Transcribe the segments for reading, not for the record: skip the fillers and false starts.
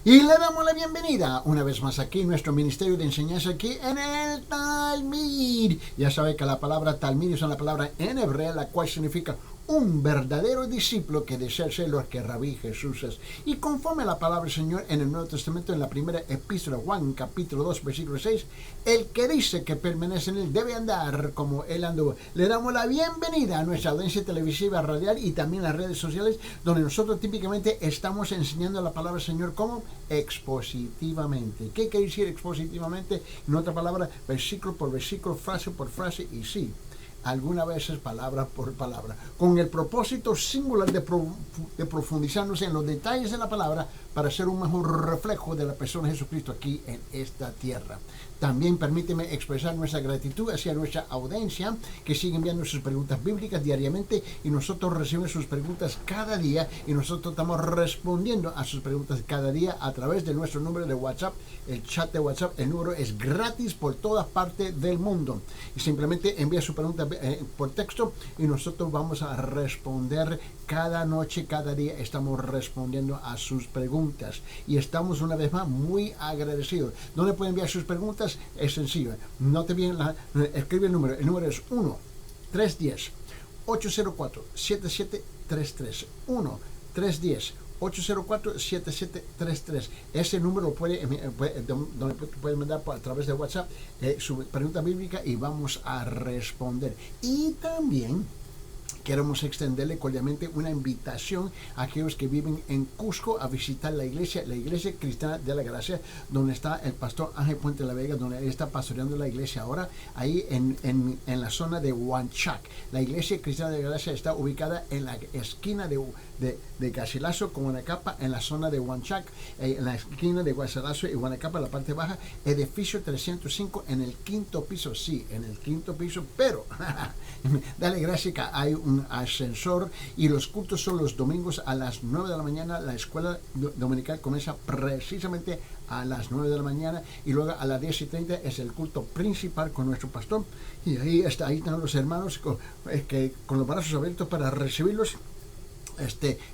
Y le damos la bienvenida una vez más aquí en nuestro ministerio de enseñanza aquí en el Talmid. Ya sabe que la palabra Talmid es una palabra en hebreo la cual significa un verdadero discípulo que desea ser lo que Rabí Jesús es. Y conforme a la palabra del Señor en el Nuevo Testamento, en la primera epístola Juan, capítulo 2, versículo 6, el que dice que permanece en él debe andar como él anduvo. Le damos la bienvenida a nuestra audiencia televisiva, radial y también las redes sociales, donde nosotros típicamente estamos enseñando la palabra del Señor como expositivamente. ¿Qué quiere decir expositivamente? En otra palabra, versículo por versículo, frase por frase, y sí, algunas veces palabra por palabra, con el propósito singular de profundizarnos en los detalles de la palabra para ser un mejor reflejo de la persona de Jesucristo aquí en esta tierra. También permíteme expresar nuestra gratitud hacia nuestra audiencia que sigue enviando sus preguntas bíblicas diariamente, y nosotros recibimos sus preguntas cada día y nosotros estamos respondiendo a sus preguntas cada día a través de nuestro número de WhatsApp, el chat de WhatsApp. El número es gratis por todas partes del mundo y simplemente envía su pregunta por texto y nosotros vamos a responder cada noche, cada día estamos respondiendo a sus preguntas y estamos una vez más muy agradecidos. ¿Dónde pueden enviar sus preguntas? Es sencillo, note bien, escribe el número es 1-310-804-7733, 1-310-804-7733. Ese número donde pueden mandar a través de WhatsApp su pregunta bíblica y vamos a responder. Y también queremos extenderle cordialmente una invitación a aquellos que viven en Cusco a visitar la iglesia Cristiana de la Gracia, donde está el pastor Ángel Puente de la Vega, donde él está pastoreando la iglesia ahora, ahí en la zona de Huanchac. La iglesia Cristiana de la Gracia está ubicada en la esquina de Garcilaso con Guanacapa, en la zona de Huanchac, en la esquina de Garcilaso y Guanacapa, en la parte baja, edificio 305 en el quinto piso, sí, en el quinto piso, pero dale gracias que hay un ascensor y los cultos son los domingos a las 9 de la mañana. La escuela dominical comienza precisamente a las 9 de la mañana y luego a las 10:30 es el culto principal con nuestro pastor, y ahí están los hermanos con los brazos abiertos para recibirlos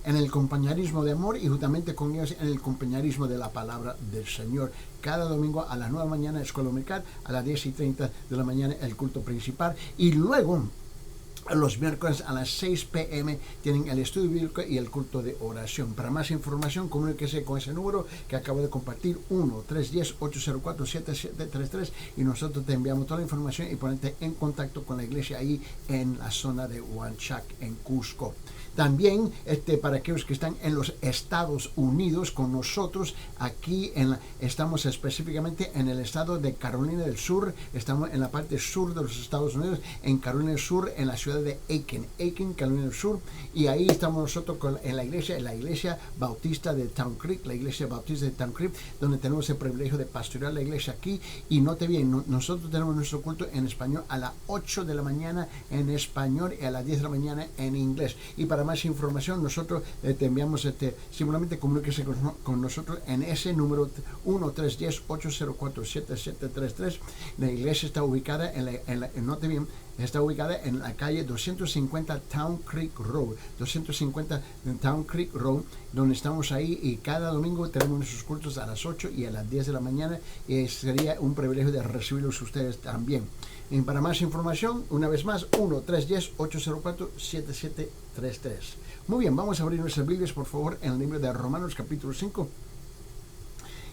en el compañerismo de amor y juntamente con ellos en el compañerismo de la palabra del Señor. Cada domingo a las 9 de la mañana escuela dominical, a las 10:30 de la mañana el culto principal, y luego los miércoles a las 6 p.m. tienen el estudio bíblico y el culto de oración. Para más información, comuníquese con ese número que acabo de compartir, 1-310-804-7733, y nosotros te enviamos toda la información y ponerte en contacto con la iglesia ahí en la zona de Huanchac, en Cusco. También para aquellos que están en los Estados Unidos con nosotros, aquí estamos específicamente en el estado de Carolina del Sur. Estamos en la parte sur de los Estados Unidos, en Carolina del Sur, en la ciudad de Aiken, Carolina del Sur, y ahí estamos nosotros en la iglesia bautista de Town Creek, donde tenemos el privilegio de pastorear la iglesia aquí. Y note bien, nosotros tenemos nuestro culto en español a las 8 de la mañana en español y a las 10 de la mañana en inglés. Y para más información, nosotros te enviamos simplemente comuníquese con nosotros en ese número 1-310-804-7733. La iglesia está ubicada note bien, está ubicada en la calle 250 Town Creek Road, donde estamos ahí, y cada domingo tenemos nuestros cultos a las 8 y a las 10 de la mañana, y sería un privilegio de recibirlos ustedes también. Y para más información, una vez más, 1-310-804-7733. Muy bien, vamos a abrir nuestras Biblias, por favor, en el libro de Romanos capítulo 5.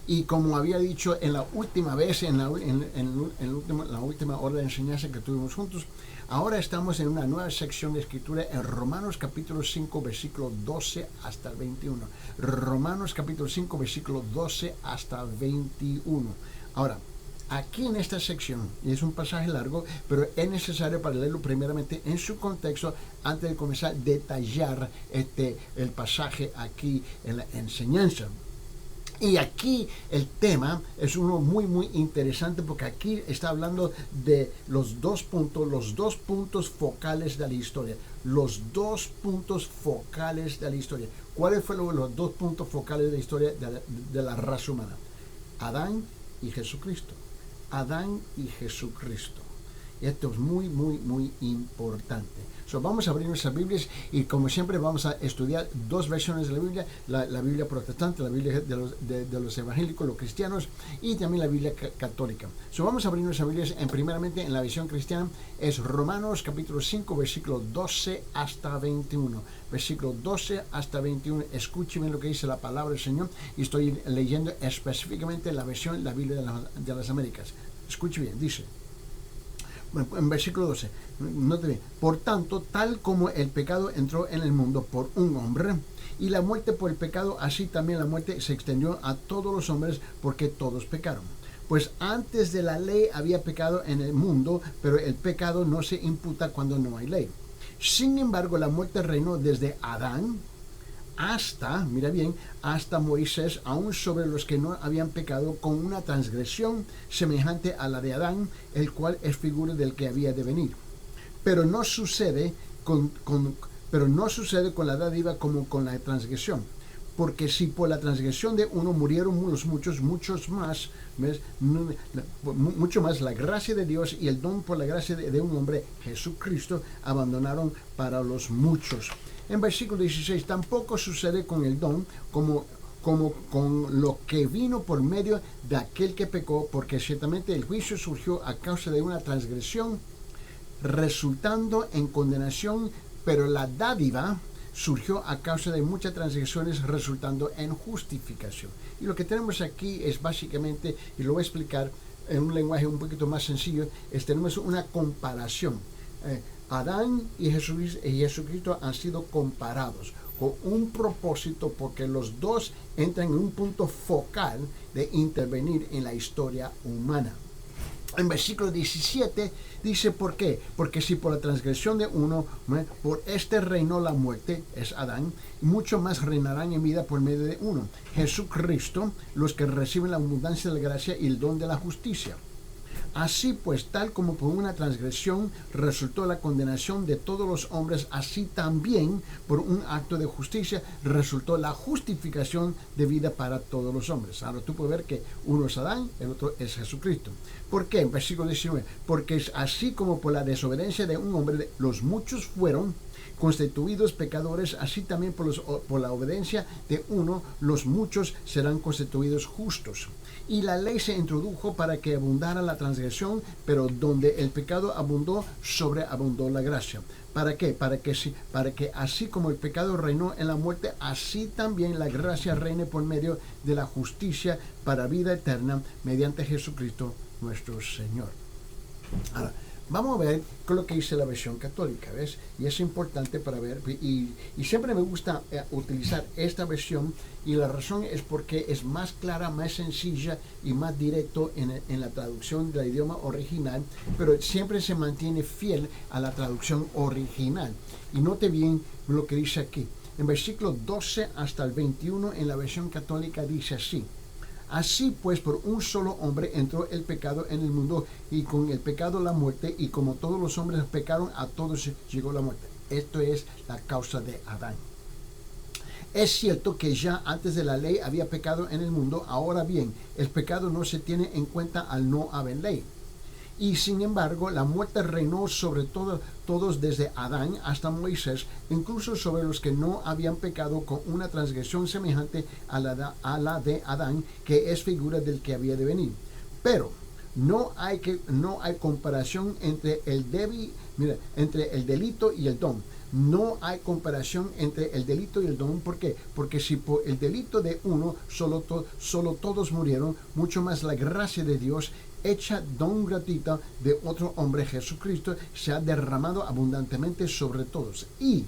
Y como había dicho en la última vez, en la última hora de enseñanza que tuvimos juntos, ahora estamos en una nueva sección de escritura en Romanos capítulo 5, versículo 12 hasta el 21. Romanos capítulo 5, versículo 12 hasta el 21. Ahora, aquí en esta sección, y es un pasaje largo, pero es necesario para leerlo primeramente en su contexto antes de comenzar a detallar el pasaje aquí en la enseñanza. Y aquí el tema es uno muy muy interesante, porque aquí está hablando de los dos puntos focales de la historia. ¿Cuáles fueron los dos puntos focales de la historia de la raza humana? Adán y Jesucristo. Esto es muy, muy, muy importante. Vamos a abrir nuestras Biblias y como siempre vamos a estudiar dos versiones de la Biblia, la Biblia protestante, la Biblia de los evangélicos, los cristianos, y también la Biblia católica. Vamos a abrir nuestras Biblias primeramente en la versión cristiana, es Romanos capítulo 5, versículo 12 hasta 21. Versículo 12 hasta 21. Escuchen lo que dice la palabra del Señor y estoy leyendo específicamente la versión, la Biblia de las Américas. Escuche bien, dice. En versículo 12, note bien, por tanto, tal como el pecado entró en el mundo por un hombre, y la muerte por el pecado, así también la muerte se extendió a todos los hombres, porque todos pecaron. Pues antes de la ley había pecado en el mundo, pero el pecado no se imputa cuando no hay ley. Sin embargo, la muerte reinó desde Adán hasta, mira bien, hasta Moisés, aún sobre los que no habían pecado, con una transgresión semejante a la de Adán, el cual es figura del que había de venir. Pero no sucede con la dádiva como con la transgresión. Porque si por la transgresión de uno murieron los muchos, mucho más la gracia de Dios y el don por la gracia de un hombre, Jesucristo, abandonaron para los muchos. En versículo 16, tampoco sucede con el don como con lo que vino por medio de aquel que pecó, porque ciertamente el juicio surgió a causa de una transgresión, resultando en condenación, pero la dádiva surgió a causa de muchas transgresiones, resultando en justificación. Y lo que tenemos aquí es básicamente, y lo voy a explicar en un lenguaje un poquito más sencillo, tenemos una comparación. Adán y Jesucristo han sido comparados con un propósito, porque los dos entran en un punto focal de intervenir en la historia humana. En versículo 17 dice, ¿por qué? Porque si por la transgresión de uno, por este reinó la muerte, es Adán, mucho más reinarán en vida por medio de uno, Jesucristo, los que reciben la abundancia de la gracia y el don de la justicia. Así pues, tal como por una transgresión resultó la condenación de todos los hombres, así también por un acto de justicia resultó la justificación de vida para todos los hombres. Ahora tú puedes ver que uno es Adán, el otro es Jesucristo. ¿Por qué? En versículo 19, porque es así como por la desobediencia de un hombre los muchos fueron constituidos pecadores, así también por la obediencia de uno los muchos serán constituidos justos. Y la ley se introdujo para que abundara la transgresión, pero donde el pecado abundó, sobreabundó la gracia. ¿Para qué? Para que así como el pecado reinó en la muerte, así también la gracia reine por medio de la justicia para vida eterna mediante Jesucristo nuestro Señor. Ahora, vamos a ver con lo que dice la versión católica, ¿ves? Y es importante para ver, y siempre me gusta utilizar esta versión, y la razón es porque es más clara, más sencilla y más directo en la traducción del idioma original, pero siempre se mantiene fiel a la traducción original. Y note bien lo que dice aquí. En versículo 12 hasta el 21 en la versión católica dice así: así pues, por un solo hombre entró el pecado en el mundo, y con el pecado la muerte, y como todos los hombres pecaron, a todos llegó la muerte. Esto es la causa de Adán. Es cierto que ya antes de la ley había pecado en el mundo, ahora bien, el pecado no se tiene en cuenta al no haber ley. Y sin embargo, la muerte reinó sobre todos desde Adán hasta Moisés, incluso sobre los que no habían pecado, con una transgresión semejante a la de Adán, que es figura del que había de venir. Pero no hay comparación entre el delito y el don. No hay comparación entre el delito y el don. ¿Por qué? Porque si por el delito de uno solo todos murieron, mucho más la gracia de Dios, hecha don gratuita de otro hombre, Jesucristo, se ha derramado abundantemente sobre todos. Y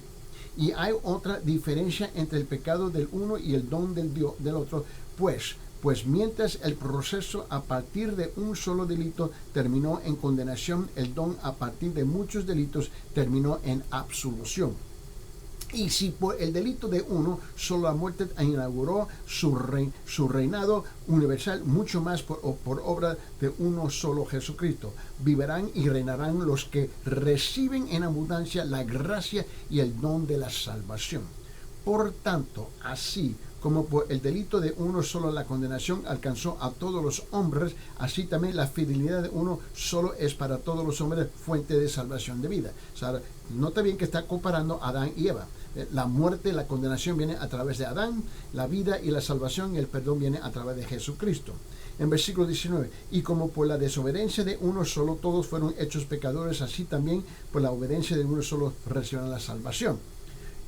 hay otra diferencia entre el pecado del uno y el don del otro, pues mientras el proceso a partir de un solo delito terminó en condenación, el don a partir de muchos delitos terminó en absolución. Y si por el delito de uno solo la muerte inauguró su reinado universal, mucho más por obra de uno solo, Jesucristo, vivirán y reinarán los que reciben en abundancia la gracia y el don de la salvación. Por tanto, así como por el delito de uno solo la condenación alcanzó a todos los hombres, así también la fidelidad de uno solo es para todos los hombres fuente de salvación de vida. O sea, nota bien que está comparando a Adán y Eva. La muerte, la condenación viene a través de Adán, la vida y la salvación y el perdón viene a través de Jesucristo. En versículo 19, y como por la desobediencia de uno solo todos fueron hechos pecadores, así también por la obediencia de uno solo recibirán la salvación.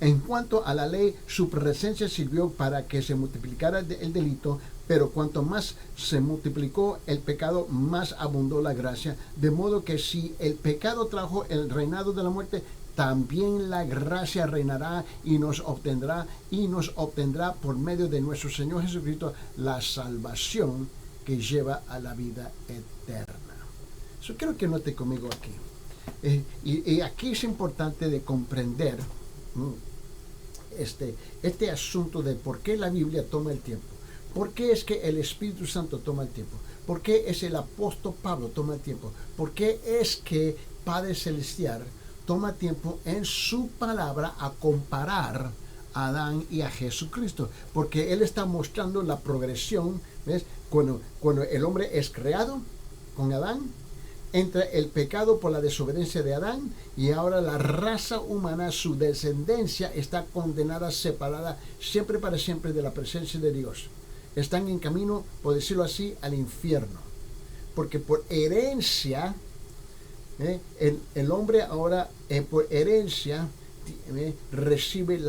En cuanto a la ley, su presencia sirvió para que se multiplicara el delito, pero cuanto más se multiplicó el pecado, más abundó la gracia, de modo que si el pecado trajo el reinado de la muerte, también la gracia reinará y nos obtendrá por medio de nuestro Señor Jesucristo la salvación que lleva a la vida eterna. Eso quiero que note conmigo aquí. Y aquí es importante de comprender este asunto de por qué la Biblia toma el tiempo. ¿Por qué es que el Espíritu Santo toma el tiempo? ¿Por qué es el apóstol Pablo toma el tiempo? ¿Por qué es que Padre Celestial toma tiempo en su palabra a comparar a Adán y a Jesucristo? Porque Él está mostrando la progresión, ¿ves? Cuando el hombre es creado con Adán, entra el pecado por la desobediencia de Adán y ahora la raza humana, su descendencia, está condenada, separada siempre para siempre de la presencia de Dios. Están en camino, por decirlo así, al infierno. Porque por herencia, el hombre ahora por herencia recibe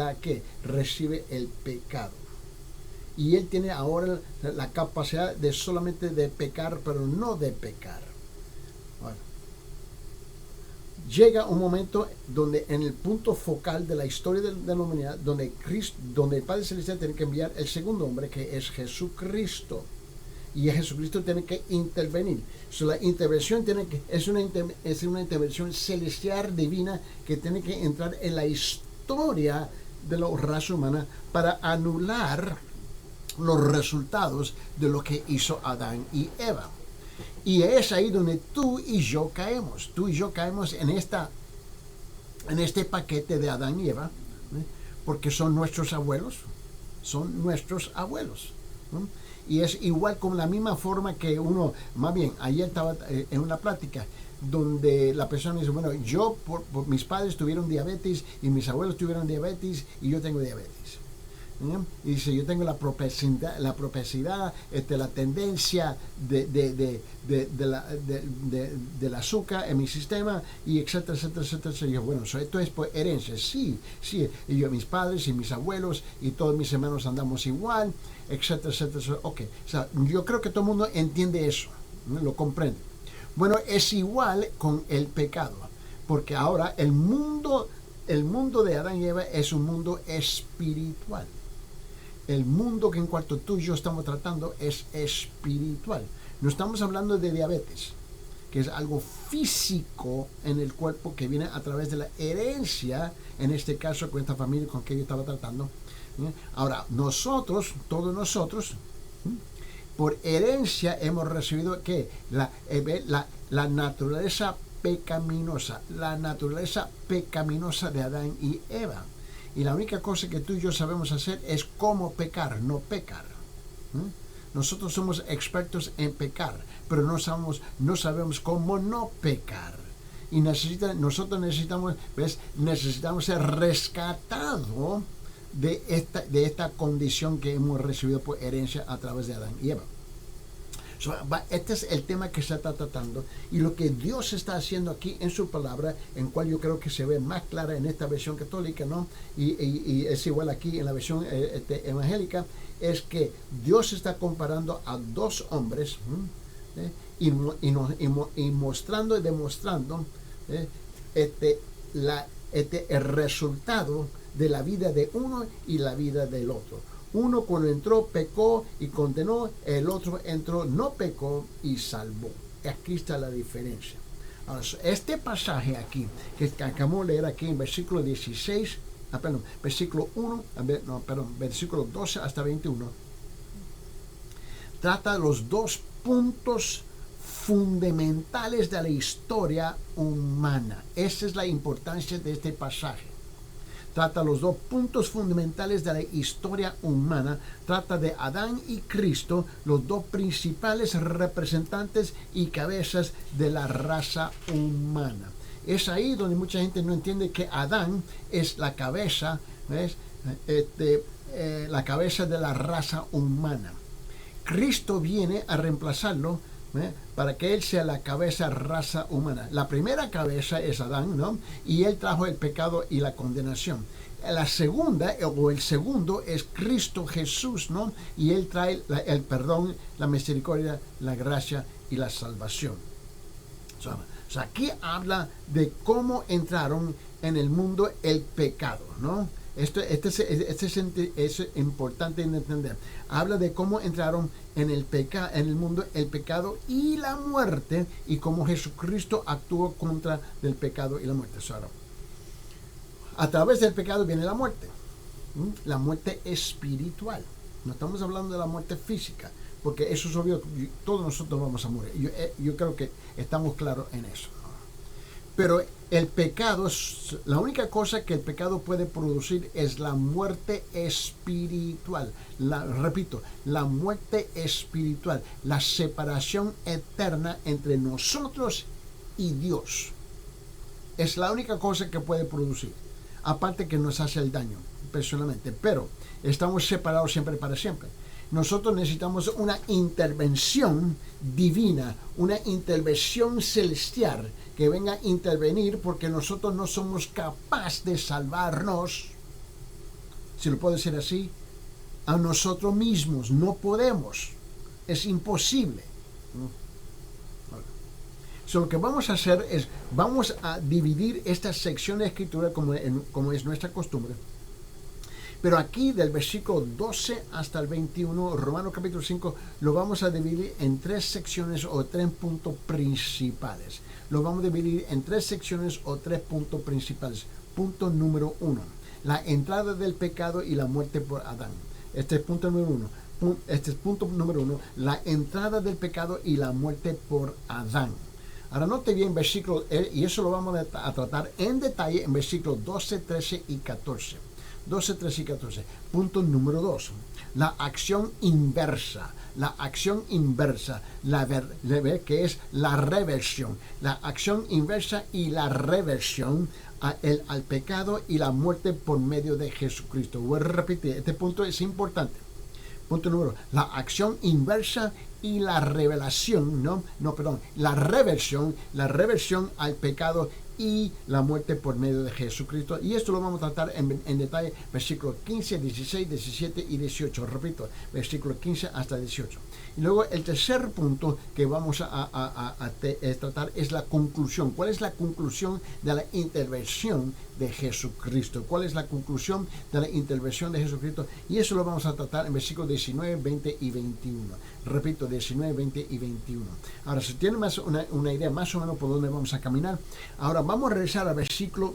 recibe el pecado. Y él tiene ahora la capacidad de solamente de pecar, pero no de pecar. Bueno, llega un momento donde en el punto focal de la historia de la humanidad, donde el Padre Celestial tiene que enviar el segundo hombre, que es Jesucristo. Y Jesucristo tiene que intervenir. La intervención es una intervención celestial divina que tiene que entrar en la historia de la raza humana para anular los resultados de lo que hizo Adán y Eva. Y es ahí donde tú y yo caemos. Tú y yo caemos en este paquete de Adán y Eva, porque son nuestros abuelos. Son nuestros abuelos. Y es igual con la misma forma que uno, más bien, ayer estaba en una plática donde la persona dice, bueno, yo por mis padres tuvieron diabetes y mis abuelos tuvieron diabetes y yo tengo diabetes. Y dice, yo tengo la propensidad, la tendencia del azúcar en mi sistema, y etcétera, etcétera, etcétera. Y yo, bueno, esto es por herencia. Sí. Y yo, mis padres y mis abuelos y todos mis hermanos andamos igual, etcétera, etcétera. Ok, o sea, yo creo que todo el mundo entiende eso, ¿no? Lo comprende. Bueno, es igual con el pecado, porque ahora el mundo de Adán y Eva es un mundo espiritual. El mundo que en cuanto tú y yo estamos tratando es espiritual. No estamos hablando de diabetes, que es algo físico en el cuerpo que viene a través de la herencia, en este caso con esta familia con que yo estaba tratando. Ahora, todos nosotros, por herencia hemos recibido la naturaleza pecaminosa de Adán y Eva. Y la única cosa que tú y yo sabemos hacer es cómo pecar, no pecar. Nosotros somos expertos en pecar, pero no sabemos cómo no pecar. Y nosotros necesitamos ser rescatados de esta condición que hemos recibido por herencia a través de Adán y Eva. Este es el tema que se está tratando, y lo que Dios está haciendo aquí en su palabra, en cual yo creo que se ve más clara en esta versión católica, ¿no? Y es igual aquí en la versión evangélica, es que Dios está comparando a dos hombres, y mostrando y demostrando el resultado de la vida de uno y la vida del otro. Uno cuando entró pecó y condenó, el otro entró, no pecó y salvó. Aquí está la diferencia. Ahora, este pasaje aquí, que acabamos de leer aquí en versículo 16, versículo 12 hasta 21, trata los dos puntos fundamentales de la historia humana. Esa es la importancia de este pasaje. trata los dos puntos fundamentales de la historia humana, trata de Adán y Cristo, los dos principales representantes y cabezas de la raza humana. Es ahí donde mucha gente no entiende que Adán es la cabeza, ¿ves? La cabeza de la raza humana. Cristo viene a reemplazarlo, para que él sea la cabeza raza humana. La primera cabeza es Adán, ¿no? Y él trajo el pecado y la condenación. La segunda, o el segundo, es Cristo Jesús, ¿no? Y él trae el perdón, la misericordia, la gracia y la salvación. O sea, aquí habla de cómo entraron en el mundo el pecado, ¿no? Esto es importante de entender. Habla de cómo entraron en el mundo el pecado y la muerte, y cómo Jesucristo actuó contra el pecado y la muerte. Ahora, a través del pecado viene la muerte. La muerte espiritual. No estamos hablando de la muerte física, porque eso es obvio, todos nosotros vamos a morir. Yo creo que estamos claros en eso. Pero el pecado, la única cosa que el pecado puede producir es la muerte espiritual. Repito, la muerte espiritual, la separación eterna entre nosotros y Dios. Es la única cosa que puede producir. Aparte que nos hace el daño, personalmente. Pero estamos separados siempre para siempre. Nosotros necesitamos una intervención divina, una intervención celestial que venga a intervenir, porque nosotros no somos capaces de salvarnos, si lo puedo decir así, a nosotros mismos. No podemos, es imposible. Lo que vamos a hacer es, vamos a dividir esta sección de escritura como es nuestra costumbre. Pero aquí del versículo 12 hasta el 21, Romanos capítulo 5, lo vamos a dividir en tres secciones o tres puntos principales. Lo vamos a dividir en tres secciones o tres puntos principales. Punto número 1, la entrada del pecado y la muerte por Adán. Este es punto número 1. Este es punto número 1, la entrada del pecado y la muerte por Adán. Ahora note bien versículo, y eso lo vamos a tratar en detalle en versículos 12, 13 y 14. 12, 13 y 14. Punto número 2. La acción inversa. La acción inversa, que es la reversión. La acción inversa y la reversión al pecado y la muerte por medio de Jesucristo. Voy a repetir, este punto es importante. Punto número 2. La acción inversa y la revelación, la reversión al pecado y la muerte por medio de Jesucristo. Y esto lo vamos a tratar en detalle, versículos 15, 16, 17 y 18. Repito, versículos 15 hasta 18. Y luego el tercer punto que vamos a tratar es la conclusión. ¿Cuál es la conclusión de la intervención de Jesucristo? ¿Cuál es la conclusión de la intervención de Jesucristo? Y eso lo vamos a tratar en versículos 19, 20 y 21. Repito, 19, 20 y 21. Ahora, si tienen más una idea más o menos por dónde vamos a caminar, ahora vamos a regresar al versículo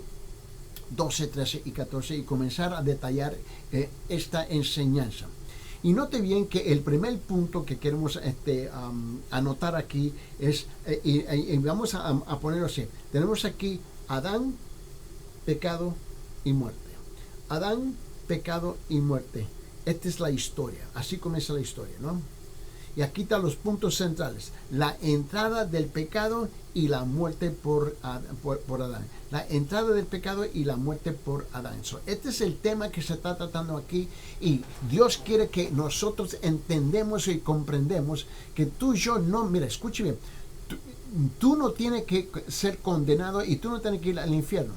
12, 13 y 14 y comenzar a detallar esta enseñanza. Y note bien que el primer punto que queremos anotar aquí es, y vamos a ponerlo así. Tenemos aquí Adán, pecado y muerte. Adán, pecado y muerte. Esta es la historia. Así comienza la historia, ¿no? Y aquí están los puntos centrales. La entrada del pecado y la muerte por Adán. La entrada del pecado y la muerte por Adán. Este es el tema que se está tratando aquí. Y Dios quiere que nosotros entendemos y comprendemos que tú y yo no... Mira, escuche bien. Tú no tienes que ser condenado y tú no tienes que ir al infierno.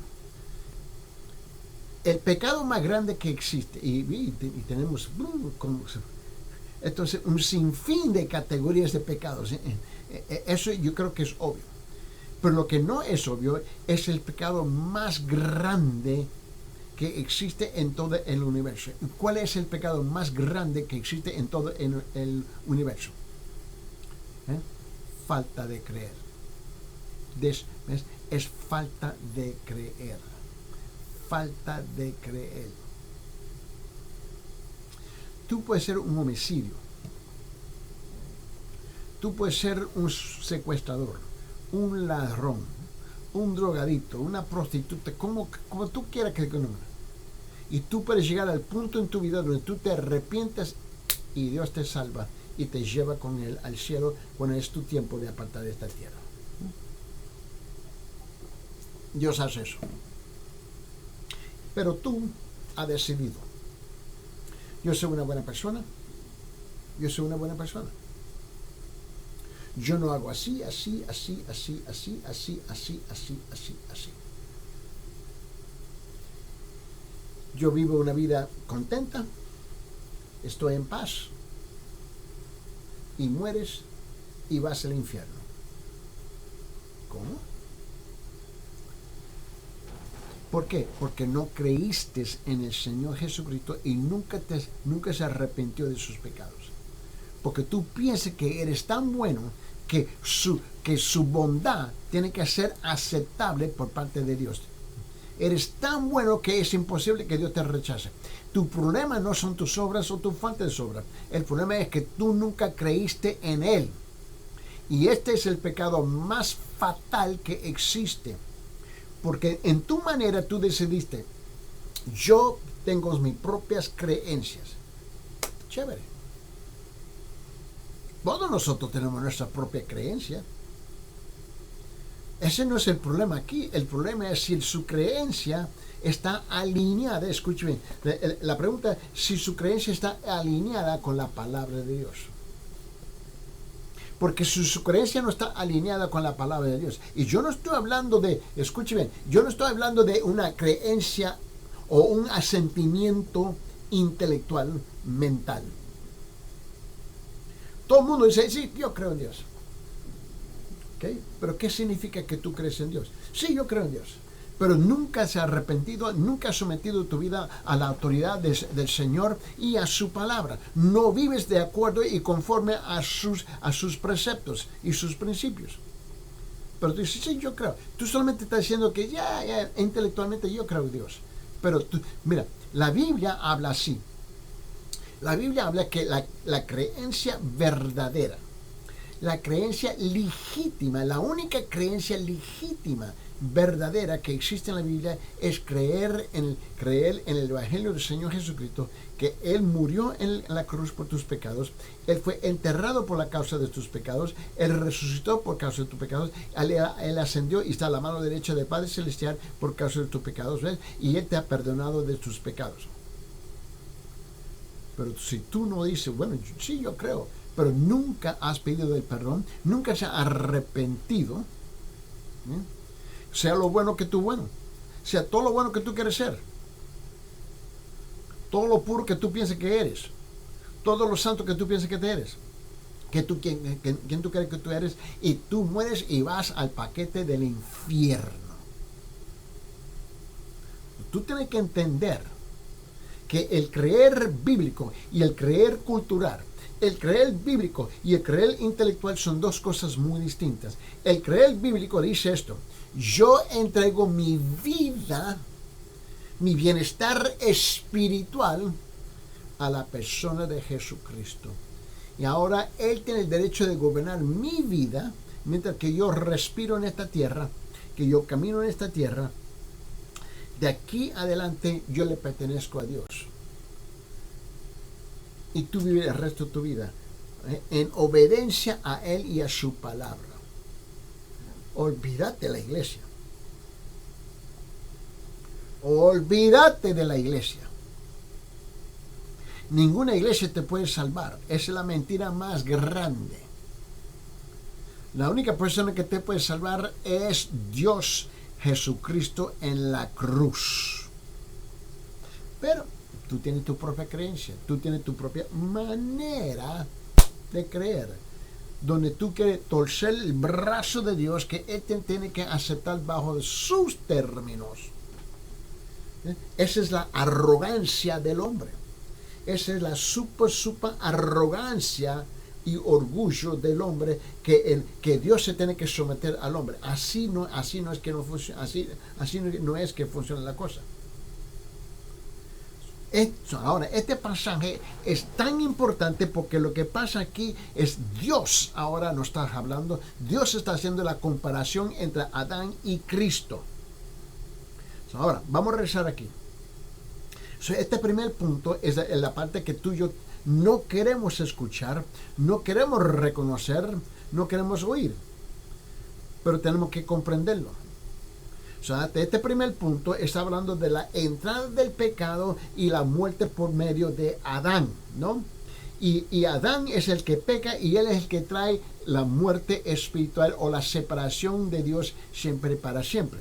El pecado más grande que existe, y tenemos... Entonces, un sinfín de categorías de pecados. Eso yo creo que es obvio. Pero lo que no es obvio es el pecado más grande que existe en todo el universo. ¿Cuál es el pecado más grande que existe en todo el universo? Falta de creer. Es falta de creer. Falta de creer. Tú puedes ser un homicidio, tú puedes ser un secuestrador, un ladrón, un drogadito, una prostituta, como tú quieras que te nombres. Y tú puedes llegar al punto en tu vida donde tú te arrepientas y Dios te salva y te lleva con Él al cielo cuando es tu tiempo de apartar de esta tierra. Dios hace eso. Pero tú has decidido. Yo soy una buena persona. Yo soy una buena persona. Yo no hago así, así, así, así, así, así, así, así, así, así. Yo vivo una vida contenta. Estoy en paz. Y mueres y vas al infierno. ¿Cómo? ¿Por qué? Porque no creíste en el Señor Jesucristo y nunca se arrepintió de sus pecados. Porque tú piensas que eres tan bueno que su bondad tiene que ser aceptable por parte de Dios. Eres tan bueno que es imposible que Dios te rechace. Tu problema no son tus obras o tu falta de obras. El problema es que tú nunca creíste en Él. Y este es el pecado más fatal que existe. Porque en tu manera tú decidiste, yo tengo mis propias creencias. Chévere. Todos nosotros tenemos nuestra propia creencia. Ese no es el problema aquí. El problema es si su creencia está alineada. Escuche bien. La pregunta es si su creencia está alineada con la palabra de Dios. Porque si su creencia no está alineada con la palabra de Dios. Y yo no estoy hablando de, escuche bien, yo no estoy hablando de una creencia o un asentimiento intelectual, mental. Todo el mundo dice, sí, yo creo en Dios. ¿Okay? Pero ¿qué significa que tú crees en Dios? Sí, yo creo en Dios. Pero nunca se ha arrepentido, nunca has sometido tu vida a la autoridad del Señor y a su palabra. No vives de acuerdo y conforme a sus preceptos y sus principios. Pero tú dices, sí, yo creo. Tú solamente estás diciendo que ya, intelectualmente yo creo en Dios. Pero tú, mira, la Biblia habla así. La Biblia habla que la creencia verdadera, la creencia legítima, la única creencia legítima, verdadera que existe en la Biblia es creer en el Evangelio del Señor Jesucristo, que Él murió en la cruz por tus pecados, Él fue enterrado por la causa de tus pecados, Él resucitó por causa de tus pecados, Él ascendió y está a la mano derecha del Padre Celestial por causa de tus pecados, ¿ves? Y Él te ha perdonado de tus pecados. Pero si tú no dices, bueno, sí, yo creo, pero nunca has pedido el perdón, nunca se ha arrepentido, ¿eh? Sea lo bueno que tú bueno, sea todo lo bueno que tú quieres ser, todo lo puro que tú piensas que eres, todo lo santo que tú piensas que te eres, quien tú crees que tú eres, y tú mueres y vas al paquete del infierno. Tú tienes que entender que el creer bíblico y el creer cultural, el creer bíblico y el creer intelectual son dos cosas muy distintas. El creer bíblico dice esto: yo entrego mi vida, mi bienestar espiritual a la persona de Jesucristo. Y ahora Él tiene el derecho de gobernar mi vida mientras que yo respiro en esta tierra, que yo camino en esta tierra. De aquí adelante yo le pertenezco a Dios. Y tú vives el resto de tu vida en obediencia a Él y a su palabra. Olvídate de la iglesia. Olvídate de la iglesia. Ninguna iglesia te puede salvar. Esa es la mentira más grande. La única persona que te puede salvar es Dios Jesucristo en la cruz. Pero tú tienes tu propia creencia, tú tienes tu propia manera de creer, donde tú quieres torcer el brazo de Dios que Él te tiene que aceptar bajo sus términos. Esa es la arrogancia del hombre. Esa es la super arrogancia y orgullo del hombre, que Dios se tiene que someter al hombre. Así no es que no funciona, así no es que funciona la cosa. Ahora, este pasaje es tan importante porque lo que pasa aquí es Dios ahora nos está hablando. Dios está haciendo la comparación entre Adán y Cristo. Ahora, vamos a regresar aquí. So, este primer punto es la parte que tú y yo no queremos escuchar, no queremos reconocer, no queremos oír, pero tenemos que comprenderlo. O sea, este primer punto está hablando de la entrada del pecado y la muerte por medio de Adán, ¿no? Y Adán es el que peca y él es el que trae la muerte espiritual o la separación de Dios siempre para siempre.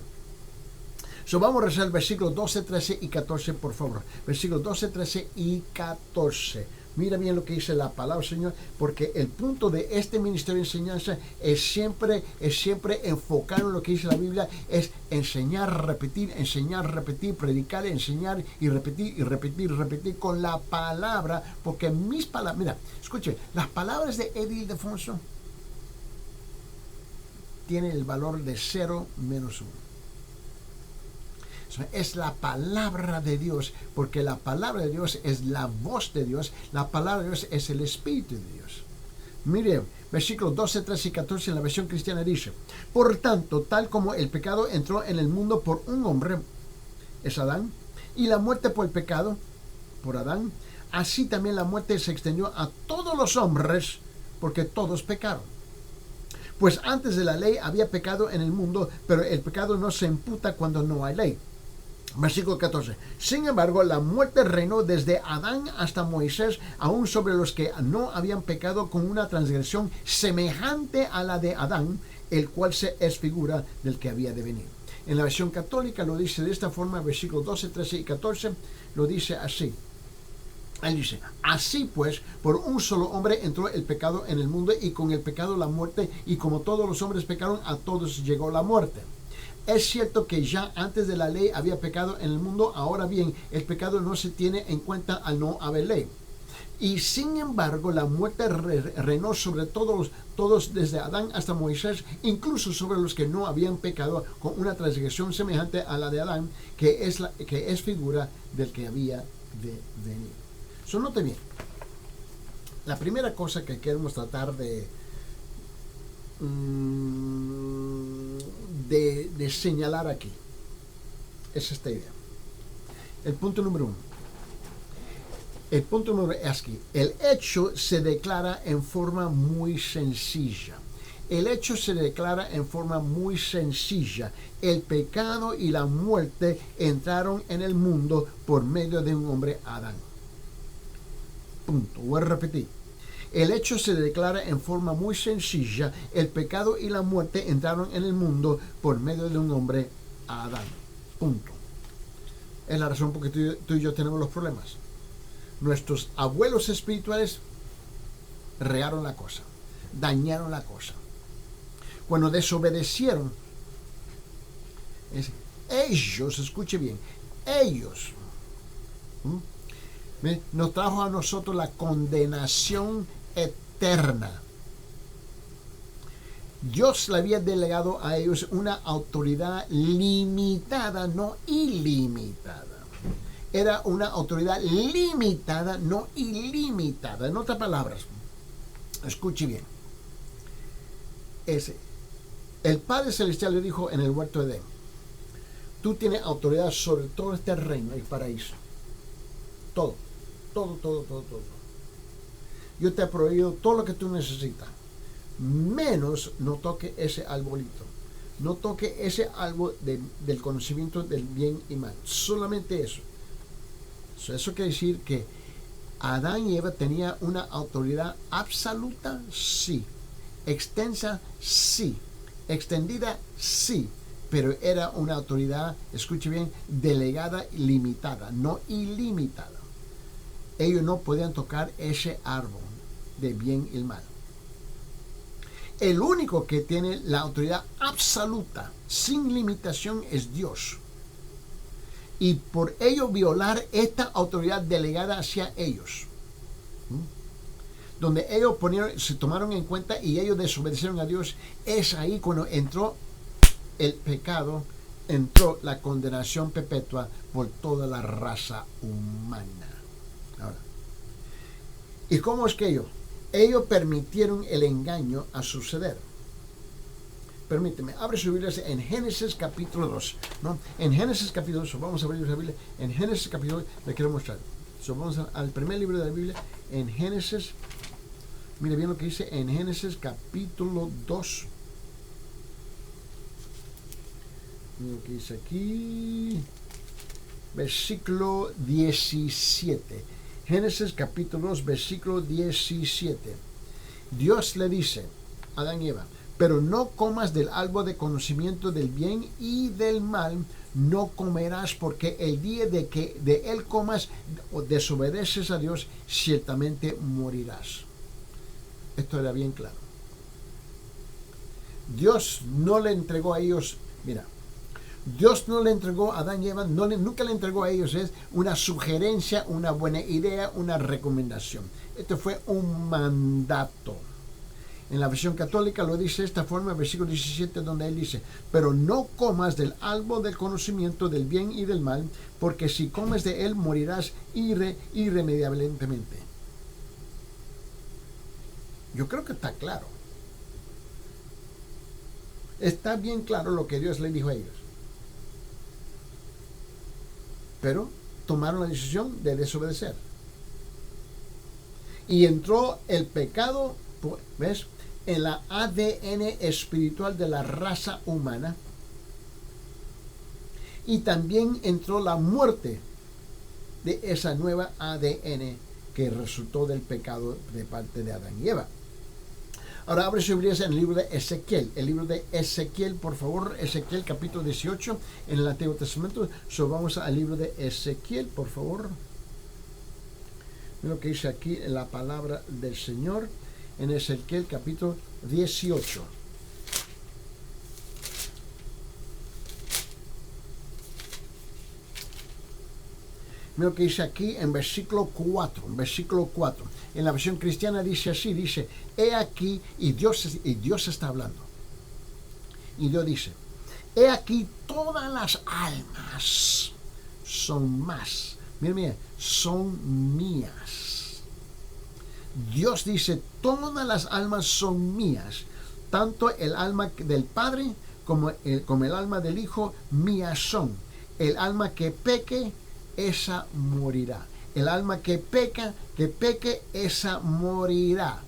So, vamos a rezar el versículo 12, 13 y 14, por favor. Versículos 12, 13 y 14. Mira bien lo que dice la palabra, Señor, porque el punto de este ministerio de enseñanza es siempre enfocar en lo que dice la Biblia, es enseñar, repetir, predicar, enseñar y repetir con la palabra, porque mis palabras, mira, escuche, las palabras de Eddie Ildefonso tienen el valor de 0 menos 1. Es la palabra de Dios, porque la palabra de Dios es la voz de Dios, la palabra de Dios es el Espíritu de Dios. Mire, versículos 12, 13 y 14 en la versión cristiana dice: por tanto, tal como el pecado entró en el mundo por un hombre, es Adán, y la muerte por el pecado, por Adán, así también la muerte se extendió a todos los hombres, porque todos pecaron. Pues antes de la ley había pecado en el mundo, pero el pecado no se imputa cuando no hay ley. Versículo 14. Sin embargo, la muerte reinó desde Adán hasta Moisés, aún sobre los que no habían pecado, con una transgresión semejante a la de Adán, el cual se es figura del que había de venir. En la versión católica lo dice de esta forma, versículos 12, 13 y 14, lo dice así. Él dice: así pues, por un solo hombre entró el pecado en el mundo, y con el pecado la muerte, y como todos los hombres pecaron, a todos llegó la muerte. Es cierto que ya antes de la ley había pecado en el mundo, ahora bien, el pecado no se tiene en cuenta al no haber ley. Y sin embargo, la muerte reinó sobre todos desde Adán hasta Moisés, incluso sobre los que no habían pecado, con una transgresión semejante a la de Adán, que es figura del que había de venir. So, note bien, la primera cosa que queremos tratar de señalar aquí es esta idea. El punto número 1. El punto número es aquí. El hecho se declara en forma muy sencilla. El hecho se declara en forma muy sencilla. El pecado y la muerte entraron en el mundo por medio de un hombre, Adán. Punto. Voy a repetir. El hecho se declara en forma muy sencilla. El pecado y la muerte entraron en el mundo por medio de un hombre, Adán. Punto. Es la razón por que tú y yo tenemos los problemas. Nuestros abuelos espirituales regaron la cosa, dañaron la cosa. Cuando desobedecieron, ellos, escuche bien, ellos nos trajo a nosotros la condenación eterna. Dios le había delegado a ellos una autoridad limitada, no ilimitada. Era una autoridad limitada, no ilimitada. En otras palabras, escuche bien. El Padre Celestial le dijo en el huerto de Edén: tú tienes autoridad sobre todo este reino y paraíso. Todo. Yo te he prohibido todo lo que tú necesitas, menos no toque ese arbolito, no toque ese árbol del conocimiento del bien y mal, solamente eso. Eso quiere decir que Adán y Eva tenían una autoridad absoluta, sí, extensa, sí, extendida, sí, pero era una autoridad, escuche bien, delegada y limitada, no ilimitada. Ellos no podían tocar ese árbol de bien y el mal. El único que tiene la autoridad absoluta, sin limitación, es Dios. Y por ello violar esta autoridad delegada hacia ellos, donde ellos se tomaron en cuenta y ellos desobedecieron a Dios, es ahí cuando entró el pecado, entró la condenación perpetua por toda la raza humana. Ahora, ¿y cómo es que ellos permitieron el engaño a suceder? permíteme, abre su Biblia en Génesis capítulo 2, ¿no? En Génesis capítulo 2, vamos a abrir la Biblia, en Génesis capítulo 2, le quiero mostrar. Vamos al primer libro de la Biblia, en Génesis, mire bien lo que dice en Génesis capítulo 2. Mira lo que dice aquí, versículo 17. Génesis capítulo 2, versículo 17. Dios le dice a Adán y Eva, pero no comas del árbol de conocimiento del bien y del mal, no comerás, porque el día de que de él comas o desobedeces a Dios, ciertamente morirás. Esto era bien claro. Dios no le entregó a ellos, mira, Dios no le entregó a Adán y Eva, nunca le entregó a ellos una sugerencia, una buena idea, una recomendación. Esto fue un mandato. En la versión católica lo dice de esta forma, versículo 17, donde él dice, pero no comas del árbol del conocimiento del bien y del mal, porque si comes de él morirás irremediablemente. Yo creo que está claro. Está bien claro lo que Dios le dijo a ellos. Pero tomaron la decisión de desobedecer. Y entró el pecado, ¿ves?, en la ADN espiritual de la raza humana. Y también entró la muerte de esa nueva ADN que resultó del pecado de parte de Adán y Eva. Ahora abre su Biblia en el libro de Ezequiel. El libro de Ezequiel, por favor, Ezequiel capítulo 18 en el Antiguo Testamento. Vamos al libro de Ezequiel, por favor. Mira lo que dice aquí en la palabra del Señor en Ezequiel capítulo 18. Mira lo que dice aquí en versículo 4. En la versión cristiana dice así, dice, he aquí, y Dios está hablando. Y Dios dice, he aquí todas las almas son más. Mira, son mías. Dios dice, todas las almas son mías. Tanto el alma del Padre como el alma del Hijo, mías son. El alma que peque, esa morirá. El alma que peque, esa morirá.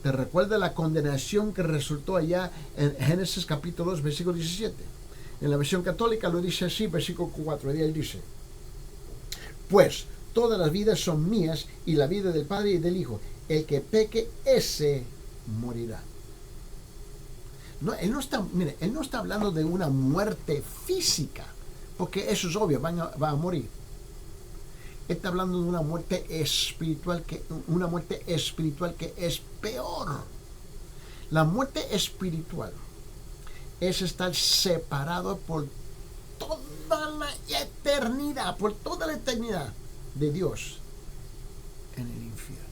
¿Te recuerda la condenación que resultó allá en Génesis capítulo 2, versículo 17? En la versión católica lo dice así, versículo 4, y él dice, pues todas las vidas son mías y la vida del Padre y del Hijo. El que peque, ese morirá. No, él no está hablando de una muerte física, porque eso es obvio, va a morir. Él está hablando de una muerte espiritual que es peor. La muerte espiritual es estar separado por toda la eternidad, de Dios en el infierno.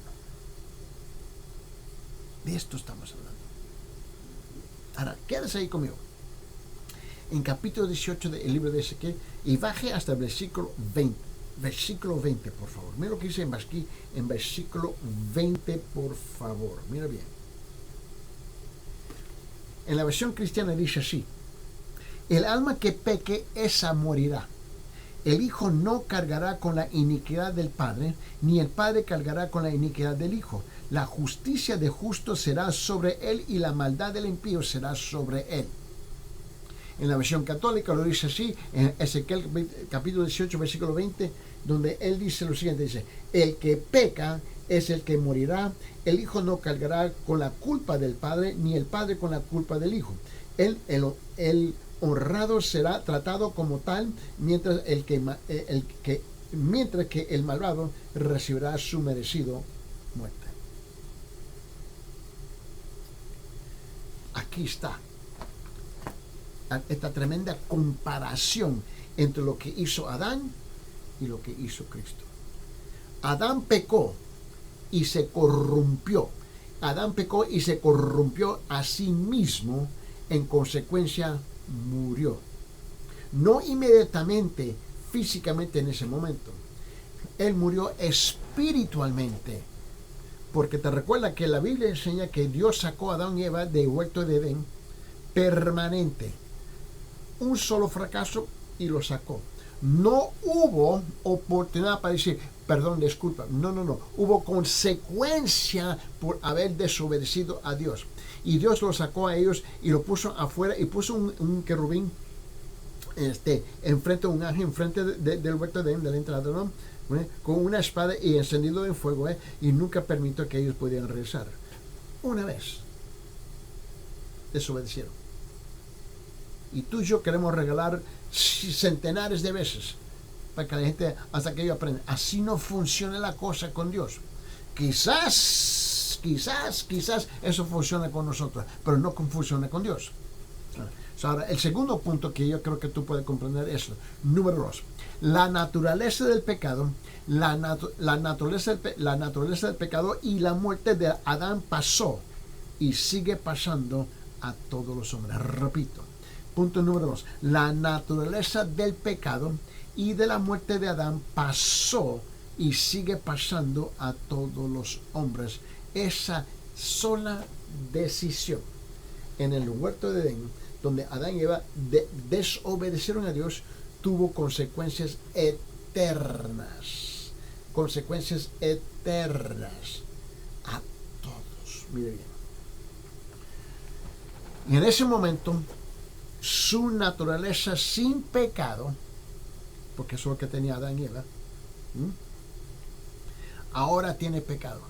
De esto estamos hablando. Ahora, quédese ahí conmigo. En capítulo 18 del libro de Ezequiel, y baje hasta el versículo 20. Versículo 20, por favor. Mira lo que dice aquí en versículo 20, por favor. Mira bien. En la versión cristiana dice así, el alma que peque, esa morirá. El Hijo no cargará con la iniquidad del Padre, ni el Padre cargará con la iniquidad del Hijo. La justicia de justo será sobre él y la maldad del impío será sobre él. En la versión católica lo dice así, en Ezequiel capítulo 18, versículo 20, donde él dice lo siguiente, dice, el que peca es el que morirá, el Hijo no cargará con la culpa del Padre, ni el Padre con la culpa del Hijo. El honrado será tratado como tal, mientras que el malvado recibirá su merecido muerte. Aquí está esta tremenda comparación entre lo que hizo Adán y lo que hizo Cristo. Adán pecó y se corrompió. Adán pecó y se corrompió a sí mismo, en consecuencia murió. No inmediatamente, físicamente en ese momento. Él murió espiritualmente Porque te recuerda que la Biblia enseña que Dios sacó a Adán y Eva del huerto de Edén permanente. Un solo fracaso y lo sacó. No hubo oportunidad para decir, perdón, disculpa. No. Hubo consecuencia por haber desobedecido a Dios. Y Dios lo sacó a ellos y lo puso afuera y puso un querubín enfrente, un ángel enfrente del huerto de la entrada, ¿no? Con una espada y encendido en fuego, y nunca permitió que ellos pudieran regresar. Una vez desobedecieron. Y tú y yo queremos regalar centenares de veces para que la gente, hasta que ellos aprendan. Así no funciona la cosa con Dios. Quizás eso funciona con nosotros, pero no funciona con Dios. Ahora, el segundo punto que yo creo que tú puedes comprender es, número 2, la naturaleza del pecado, la naturaleza del pecado y la muerte de Adán pasó y sigue pasando a todos los hombres. Repito, punto número 2, la naturaleza del pecado y de la muerte de Adán pasó y sigue pasando a todos los hombres. Esa sola decisión en el huerto de Edén, donde Adán y Eva desobedecieron a Dios, tuvo consecuencias eternas. Consecuencias eternas a todos. Mire bien. Y en ese momento, su naturaleza sin pecado, porque eso es lo que tenía Adán y Eva, ahora tiene pecado.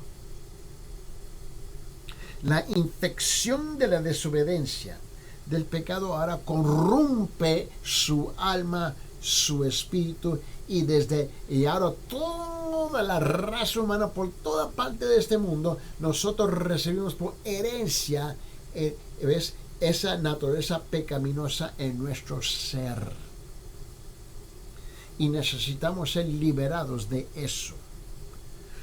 La infección de la desobediencia del pecado ahora corrompe su alma, su espíritu, y ahora toda la raza humana por toda parte de este mundo, nosotros recibimos por herencia, ¿ves?, esa naturaleza pecaminosa en nuestro ser. Y necesitamos ser liberados de eso.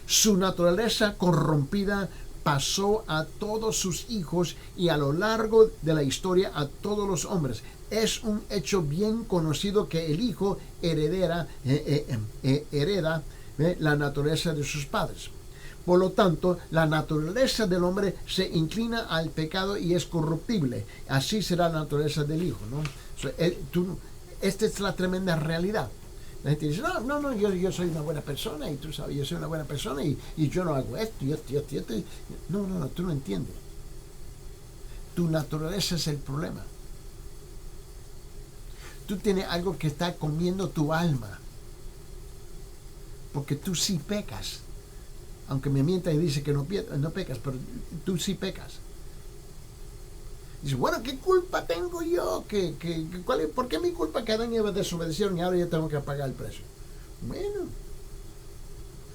Su naturaleza corrompida pasó a todos sus hijos y a lo largo de la historia a todos los hombres. Es un hecho bien conocido que el hijo hereda la naturaleza de sus padres. Por lo tanto, la naturaleza del hombre se inclina al pecado y es corruptible. Así será la naturaleza del hijo, ¿no? Esta es la tremenda realidad. La gente dice, no, yo soy una buena persona, y tú sabes, yo soy una buena persona, y yo no hago esto, y esto. No, tú no entiendes. Tu naturaleza es el problema. Tú tienes algo que está comiendo tu alma, porque tú sí pecas. Aunque me mienta y dice que no pecas, pero tú sí pecas. Dice, bueno, ¿qué culpa tengo yo? ¿Por qué mi culpa que Adán y Eva desobedecieron y ahora yo tengo que pagar el precio? Bueno,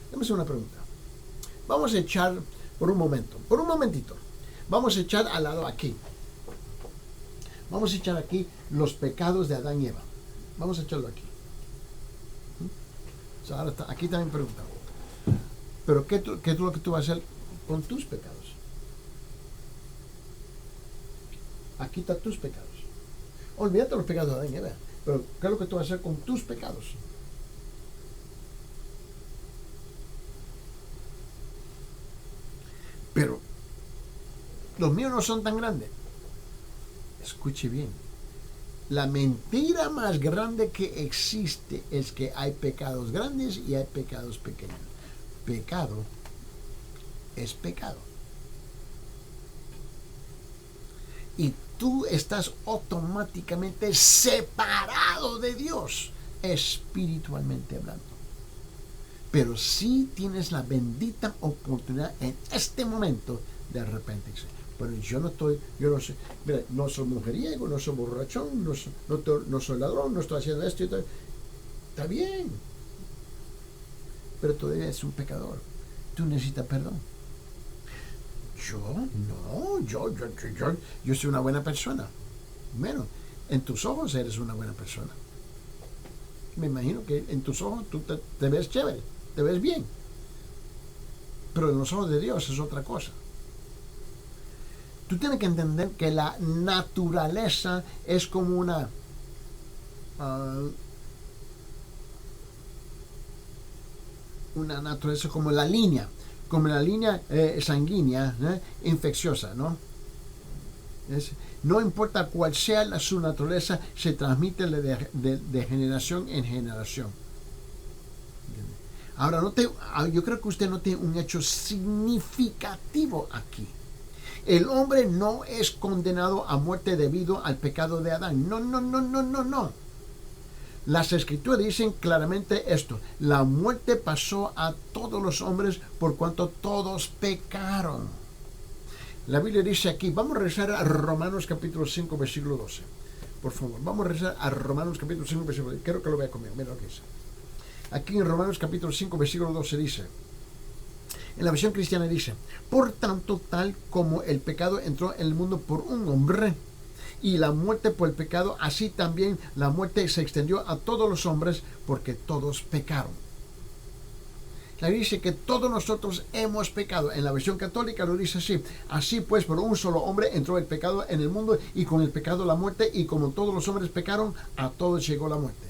déjame hacer una pregunta. Vamos a echar por un momentito, vamos a echar al lado aquí. Vamos a echar aquí los pecados de Adán y Eva. Vamos a echarlo aquí. Ahora aquí también preguntamos. Pero ¿qué es lo que tú vas a hacer con tus pecados? Aquí están tus pecados. Olvídate los pecados de Adán y Eva. Pero ¿qué es lo que tú vas a hacer con tus pecados? Pero los míos no son tan grandes. Escuche bien. La mentira más grande que existe es que hay pecados grandes y hay pecados pequeños. Pecado es pecado. Y tú estás automáticamente separado de Dios, espiritualmente hablando. Pero sí tienes la bendita oportunidad en este momento de arrepentirse. Pero yo no soy, mira, no soy mujeriego, no soy borrachón, no soy ladrón, no estoy haciendo esto y todo. Está bien. Pero todavía es un pecador. Tú necesitas perdón. Yo soy una buena persona. Bueno, en tus ojos eres una buena persona. Me imagino que en tus ojos tú te ves chévere, te ves bien. Pero en los ojos de Dios es otra cosa. Tú tienes que entender que la naturaleza es como una naturaleza, como la línea. como la línea sanguínea infecciosa, ¿no? No importa cuál sea su naturaleza, se transmite de generación en generación. Ahora, yo creo que usted note un hecho significativo aquí. El hombre no es condenado a muerte debido al pecado de Adán. No, no, no, no, no, no. Las escrituras dicen claramente esto. La muerte pasó a todos los hombres por cuanto todos pecaron. La Biblia dice aquí, vamos a regresar a Romanos capítulo 5, versículo 12. Por favor, vamos a regresar a Romanos capítulo 5, versículo 12. Quiero que lo vea conmigo, mira lo que dice. Aquí en Romanos capítulo 5, versículo 12 dice, en la versión cristiana dice, por tanto, tal como el pecado entró en el mundo por un hombre, y la muerte por el pecado, así también la muerte se extendió a todos los hombres, porque todos pecaron. La Biblia dice que todos nosotros hemos pecado. En la versión católica lo dice así. Así pues, por un solo hombre entró el pecado en el mundo, y con el pecado la muerte, y como todos los hombres pecaron, a todos llegó la muerte.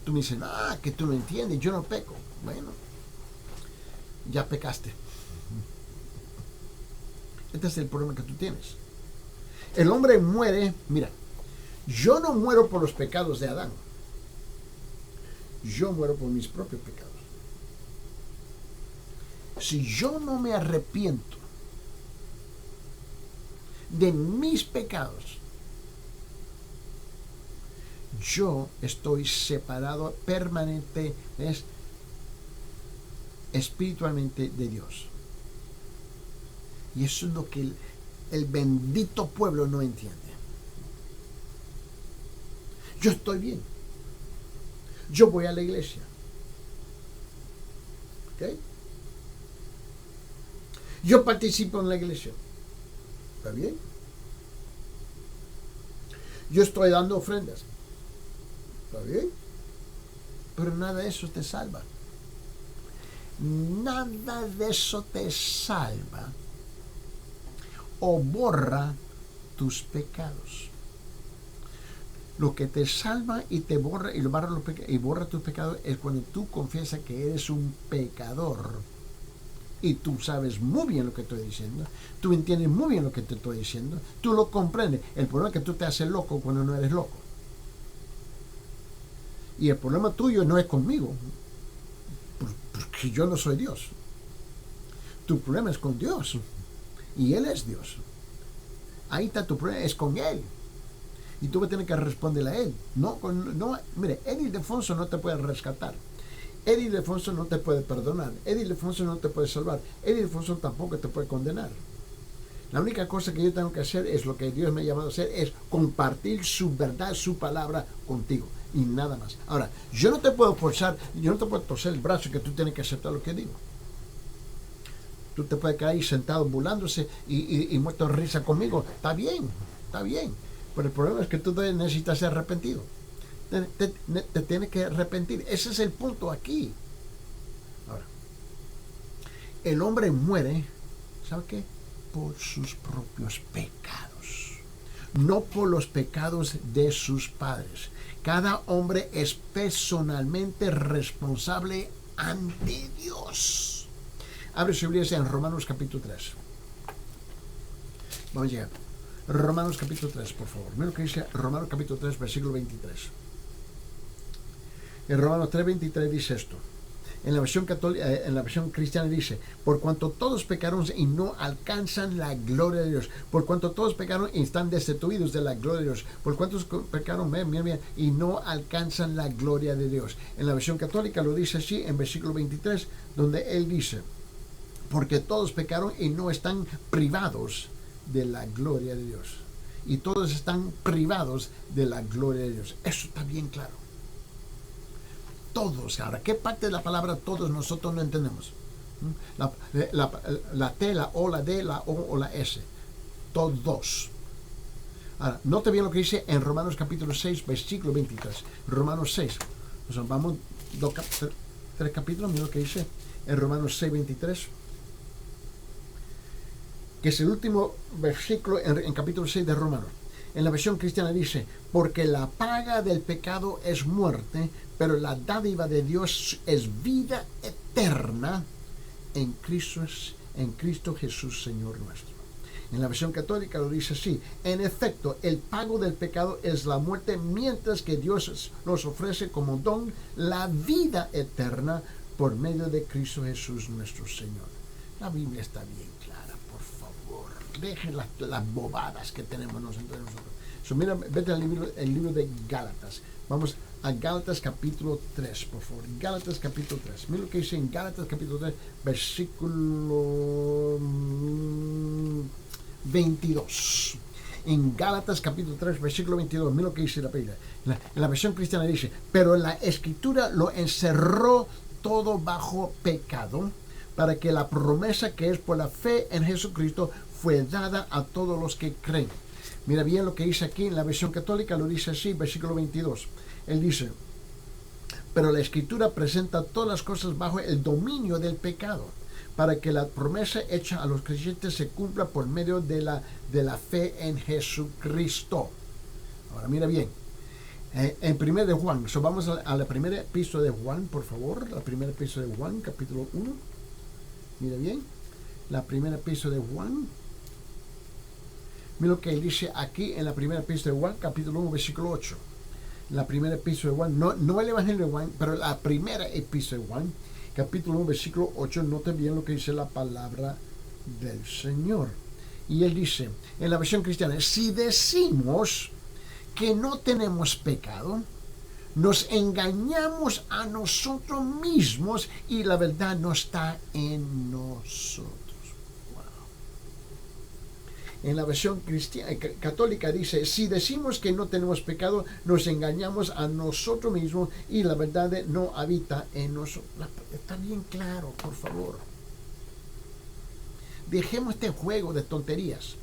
Tú me dices, que tú no entiendes, yo no peco. Bueno, ya pecaste. Este es el problema que tú tienes. El hombre muere, mira, yo no muero por los pecados de Adán. Yo muero por mis propios pecados. Si yo no me arrepiento de mis pecados, yo estoy separado permanente, espiritualmente de Dios. Y eso es lo que el bendito pueblo no entiende. Yo estoy bien. Yo voy a la iglesia. ¿Ok? Yo participo en la iglesia. ¿Está bien? Yo estoy dando ofrendas. ¿Está bien? Pero nada de eso te salva. Nada de eso te salva o borra tus pecados. Lo que te salva y te borra y borra tus pecados es cuando tú confiesas que eres un pecador. Y tú sabes muy bien lo que estoy diciendo. Tú entiendes muy bien lo que te estoy diciendo. Tú lo comprendes. El problema es que tú te haces loco cuando no eres loco. Y el problema tuyo no es conmigo, porque yo no soy Dios. Tu problema es con Dios. Y Él es Dios. Ahí está tu problema, es con Él. Y tú vas a tener que responderle a Él. Mire, Eddie Ildefonso no te puede rescatar. Eddie Ildefonso no te puede perdonar. Eddie Ildefonso no te puede salvar. Eddie Ildefonso tampoco te puede condenar. La única cosa que yo tengo que hacer es lo que Dios me ha llamado a hacer, es compartir su verdad, su palabra contigo. Y nada más. Ahora, yo no te puedo forzar, yo no te puedo torcer el brazo que tú tienes que aceptar lo que digo. Tú te puedes quedar ahí sentado burlándose y muerto de risa conmigo. Está bien. Pero el problema es que tú necesitas ser arrepentido. Te tienes que arrepentir. Ese es el punto aquí. Ahora, el hombre muere, ¿sabe qué? Por sus propios pecados. No por los pecados de sus padres. Cada hombre es personalmente responsable ante Dios. Abre su Biblia en Romanos capítulo 3. Vamos a llegar. Romanos capítulo 3, por favor. Mira lo que dice Romanos capítulo 3, versículo 23. En Romanos 3, 23 dice esto. En la versión católica, en la versión cristiana dice, por cuanto todos pecaron y no alcanzan la gloria de Dios, por cuanto todos pecaron y están destituidos de la gloria de Dios, por cuanto pecaron y no alcanzan la gloria de Dios. En la versión católica lo dice así, en versículo 23, donde él dice, porque todos pecaron y no están privados de la gloria de Dios. Y todos están privados de la gloria de Dios. Eso está bien claro. Todos. Ahora, ¿qué parte de la palabra todos nosotros no entendemos? La T, la O, la D, la O o la S. Todos. Ahora, note bien lo que dice en Romanos capítulo 6, versículo 23. Romanos 6. O sea, vamos tres capítulos, mira lo que dice en Romanos 6, 23. Que es el último versículo en capítulo 6 de Romanos. En la versión cristiana dice, porque la paga del pecado es muerte, pero la dádiva de Dios es vida eterna en Cristo Jesús, Señor nuestro. En la versión católica lo dice así, en efecto, el pago del pecado es la muerte, mientras que Dios nos ofrece como don la vida eterna por medio de Cristo Jesús nuestro Señor. La Biblia está bien clara, por favor. Dejen las bobadas que tenemos nosotros. So, mira, vete al libro de Gálatas. Vamos a Gálatas capítulo 3, por favor. Gálatas capítulo 3. Mira lo que dice en Gálatas capítulo 3, versículo 22. En Gálatas capítulo 3, versículo 22, mira lo que dice la Biblia. En la versión cristiana dice, pero la Escritura lo encerró todo bajo pecado, para que la promesa que es por la fe en Jesucristo fue dada a todos los que creen. Mira bien lo que dice aquí en la versión católica, lo dice así, versículo 22. Él dice, pero la Escritura presenta todas las cosas bajo el dominio del pecado, para que la promesa hecha a los creyentes se cumpla por medio de la fe en Jesucristo. Ahora mira bien, en 1 de Juan, vamos a la primera epístola de Juan, por favor, la primera epístola de Juan, capítulo 1. Mira bien, la primera epístola de Juan. Mira lo que él dice aquí en la primera epístola de Juan, capítulo 1, versículo 8. La primera epístola de Juan, no el Evangelio de Juan, pero la primera epístola de Juan, capítulo 1, versículo 8, noten bien lo que dice la palabra del Señor. Y él dice, en la versión cristiana, si decimos que no tenemos pecado, nos engañamos a nosotros mismos y la verdad no está en nosotros. En la versión católica dice, si decimos que no tenemos pecado, nos engañamos a nosotros mismos y la verdad no habita en nosotros. Está bien claro, por favor. Dejemos este juego de tonterías.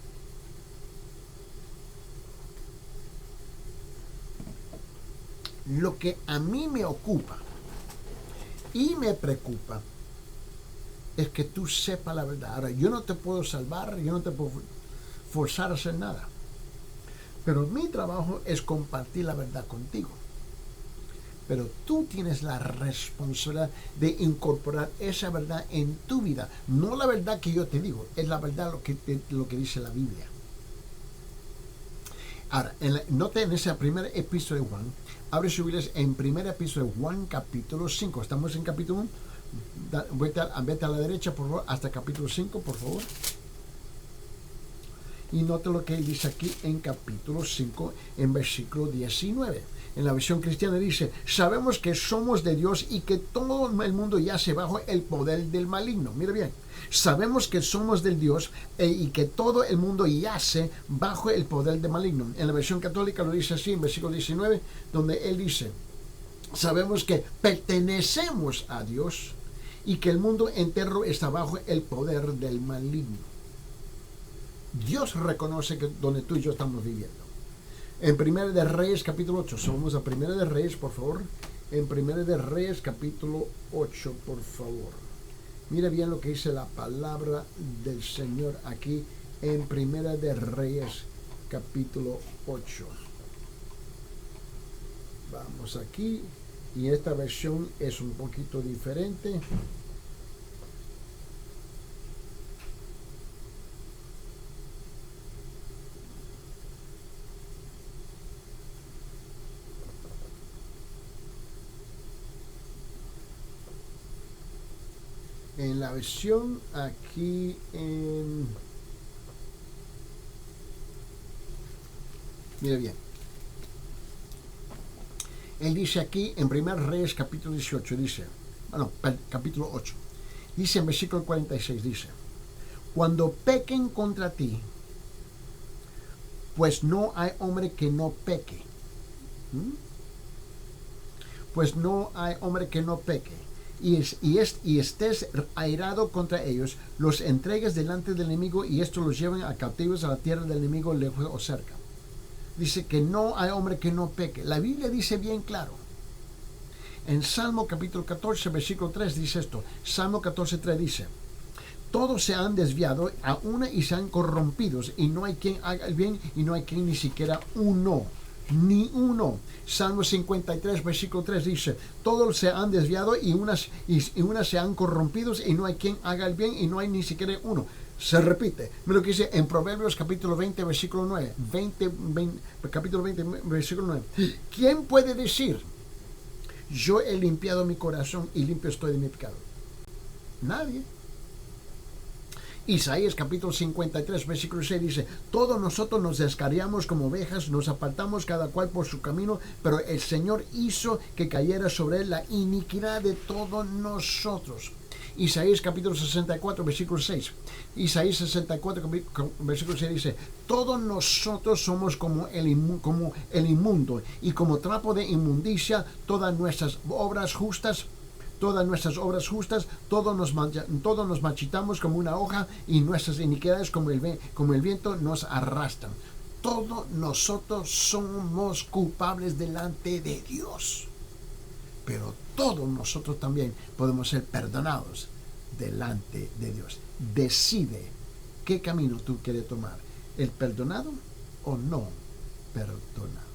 Lo que a mí me ocupa y me preocupa es que tú sepas la verdad. Ahora, yo no te puedo salvar, yo no te puedo forzar a hacer nada, pero mi trabajo es compartir la verdad contigo, pero tú tienes la responsabilidad de incorporar esa verdad en tu vida, no la verdad que yo te digo, es la verdad lo que dice la Biblia. Ahora, note en esa primera epístola de Juan, abre su Biblia en primera epístola de Juan capítulo 5, estamos en capítulo 1, vete a la derecha por favor, hasta capítulo 5 por favor. Y note lo que él dice aquí en capítulo 5, en versículo 19. En la versión cristiana dice, sabemos que somos de Dios y que todo el mundo yace bajo el poder del maligno. Mira bien, sabemos que somos del Dios y que todo el mundo yace bajo el poder del maligno. En la versión católica lo dice así, en versículo 19, donde él dice, sabemos que pertenecemos a Dios y que el mundo entero está bajo el poder del maligno. Dios reconoce que donde tú y yo estamos viviendo. En Primera de Reyes capítulo 8, vamos a Primera de Reyes por favor, en Primera de Reyes capítulo 8 por favor. Mira bien lo que dice la palabra del Señor aquí en Primera de Reyes capítulo 8. Vamos aquí, y esta versión es un poquito diferente. En la versión aquí mira bien, él dice aquí en 1 Reyes capítulo 18, dice, capítulo 8, dice en versículo 46, dice, cuando pequen contra ti, pues no hay hombre que no peque. Pues no hay hombre que no peque. Y estés airado contra ellos, los entregues delante del enemigo y estos los lleven a cautivos a la tierra del enemigo, lejos o cerca. Dice que no hay hombre que no peque. La Biblia dice bien claro. En Salmo capítulo 14, versículo 3 dice esto. Salmo 14, 3 dice, Todos se han desviado a una y se han corrompidos, y no hay quien haga el bien, y no hay quien ni siquiera uno. Ni uno. Salmo 53, versículo 3 dice, todos se han desviado y unas se han corrompido, y no hay quien haga el bien, y no hay ni siquiera uno. Se repite. Mira lo que dice en Proverbios capítulo 20, versículo 9. Capítulo 20, versículo 9. ¿Quién puede decir, yo he limpiado mi corazón y limpio estoy de mi pecado? Nadie. Isaías capítulo 53, versículo 6 dice, todos nosotros nos descarriamos como ovejas, nos apartamos cada cual por su camino, pero el Señor hizo que cayera sobre él la iniquidad de todos nosotros. Isaías capítulo 64, versículo 6. Isaías 64, versículo 6 dice, todos nosotros somos como el inmundo, y como trapo de inmundicia, todas nuestras obras justas, todos nos marchitamos como una hoja, y nuestras iniquidades como el viento nos arrastran. Todos nosotros somos culpables delante de Dios, pero todos nosotros también podemos ser perdonados delante de Dios. Decide qué camino tú quieres tomar, el perdonado o no perdonado.